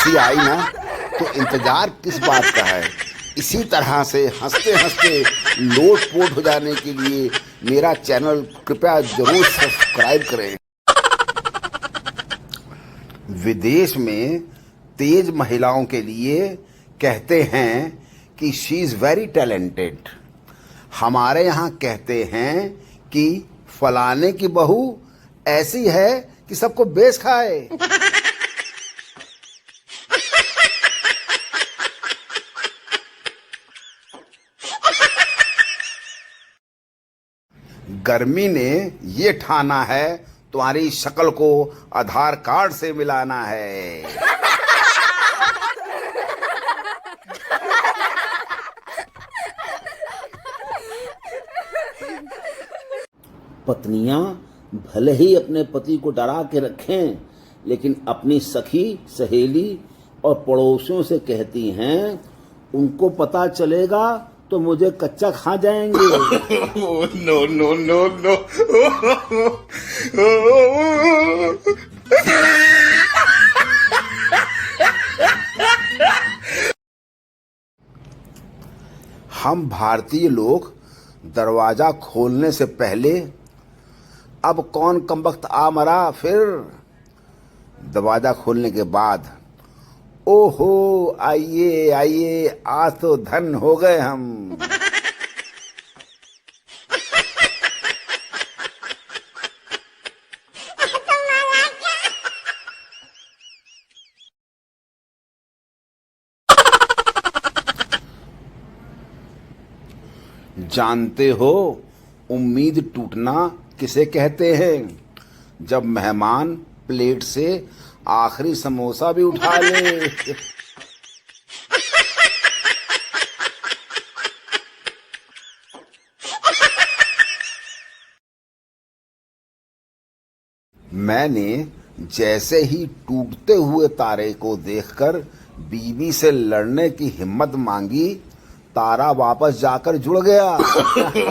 खुशी आई ना तो इंतजार किस बात का है। इसी तरह से हंसते हंसते लोटपोट हो जाने के लिए मेरा चैनल कृपया जरूर सब्सक्राइब करें। विदेश में तेज महिलाओं के लिए कहते हैं कि शी इज वेरी टैलेंटेड। हमारे यहाँ कहते हैं कि फलाने की बहू ऐसी है कि सबको बेच खाए। गर्मी ने ये ठाना है तुम्हारी शक्ल को आधार कार्ड से मिलाना है। पत्नियां भले ही अपने पति को डरा के रखें, लेकिन अपनी सखी, सहेली और पड़ोसियों से कहती हैं उनको पता चलेगा तो मुझे कच्चा खा जाएंगे। No no no no. हम भारतीय लोग दरवाजा खोलने से पहले अब कौन कमबख्त आ मरा, फिर दरवाजा खोलने के बाद ओहो आइए आइए आज तो धन हो गए हम। जानते हो उम्मीद टूटना किसे कहते हैं? जब मेहमान प्लेट से आखिरी समोसा भी उठा ले। मैंने जैसे ही टूटते हुए तारे को देखकर बीवी से लड़ने की हिम्मत मांगी, तारा वापस जाकर जुड़ गया।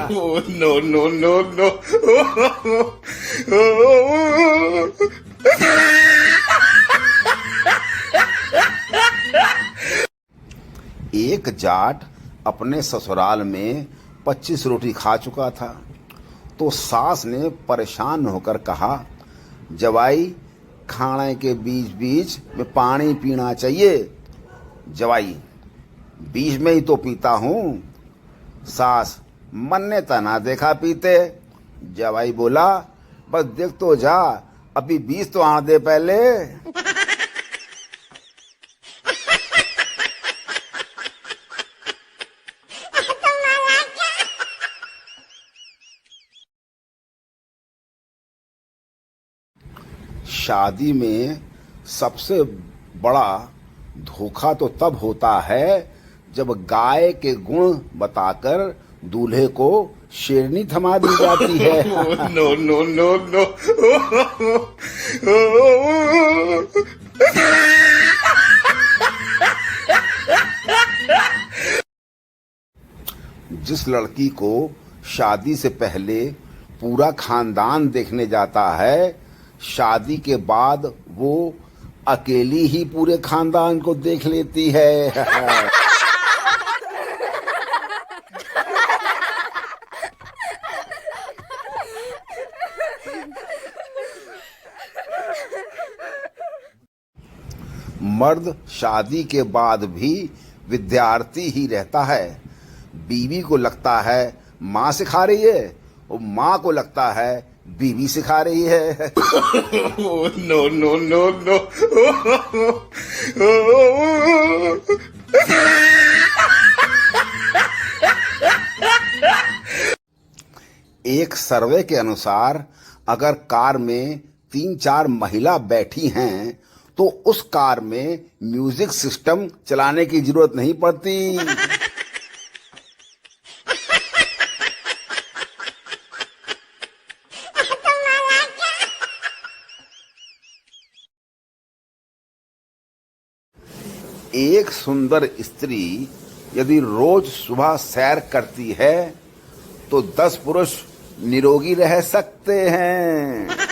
No no no no. एक जाट अपने ससुराल में 25 रोटी खा चुका था, तो सास ने परेशान होकर कहा, जवाई खाने के बीच बीच में पानी पीना चाहिए। जवाई, बीच में ही तो पीता हूँ। सास, मन ने तना देखा पीते। जवाई बोला, बस देख तो जा, अभी बीज तो आने दे पहले। शादी में सबसे बड़ा धोखा तो तब होता है जब गाय के गुण बताकर दूल्हे को शेरनी थमा दी जाती है। No no no no. जिस लड़की को शादी से पहले पूरा खानदान देखने जाता है, शादी के बाद वो अकेली ही पूरे खानदान को देख लेती है। मर्द शादी के बाद भी विद्यार्थी ही रहता है। बीवी को लगता है माँ सिखा रही है और माँ को लगता है बीवी सिखा रही है। No no no no. एक सर्वे के अनुसार अगर कार में 3-4 महिला बैठी हैं तो उस कार में म्यूजिक सिस्टम चलाने की जरूरत नहीं पड़ती। एक सुंदर स्त्री यदि रोज सुबह सैर करती है तो 10 पुरुष निरोगी रह सकते हैं।